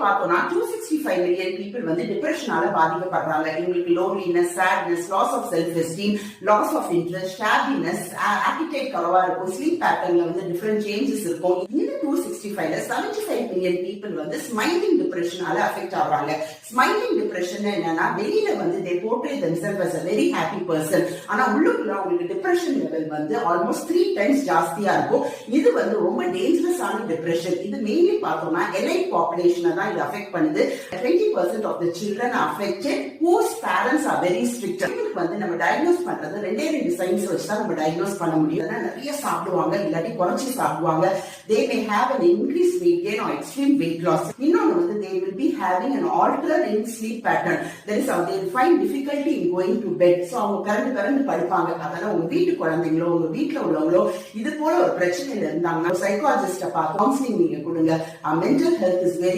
பார்த்தோம்னா 265 million people வந்து டிப்ரெஷனால பாதிக்கப்படுறாங்க. இவங்களுக்கு loneliness, sadness, loss of self esteem, loss of interest, happiness, appetite கலவா இருக்கும், ஸ்லீப் பேட்டர்ன்ல வந்து டிஃபரெண்ட் சேஞ்சஸ் இருக்கும். இந்த 265ல 75 மில்லியன் பீப்புள் வந்து ஸ்மைலிங் டிப்ரெஷனால அஃபெக்ட் ஆகுறாங்க. ஸ்மைலிங் டிப்ரெஷன் என்னன்னா வெளியில வந்து they portray themselves as a very happy person, ஆனா உள்ளுக்குள்ள உங்களுக்கு டிப்ரெஷன் லெவல் வந்து ஆல்மோஸ்ட் 3 டைம்ஸ் ஜாஸ்தியா இருக்கும். இது வந்து ரொம்ப டேஞ்சரஸான டிப்ரெஷன். இது மெயின்லி பார்த்தோம்னா எலைட் பாப்புலேஷனை தான் இது அஃபெக்ட் பண்ணுது. 20% of the children are affected whose parents are very strict. இதுக்கு வந்து நம்ம டயக்னோஸ் பண்றது ரெண்டே சைன்ஸ் வச்சு தான் நம்ம டயக்னோஸ் பண்ண முடியும். நிறைய சாப்பிடுவாங்க, இல்லாட்டி குறைச்சி சாப்பிடுவாங்க. they may have an increased weight gain or extreme weight loss. இன்னொன்று வந்து they will be having an altered in sleep pattern. that is how they will find difficulty in going to bed. so அவங்க current படுப்பாங்க. அதனால உங்க வீட்டு குழந்தைங்களோ உங்க வீட்டுல உள்ளவங்களோ இது போல ஒரு பிரச்சனையில இருந்தாங்கன்னா சைக்காலஜிஸ்ட பார்த்து கவுன்சிலிங் நீங்க கொடுங்க. Mental health is very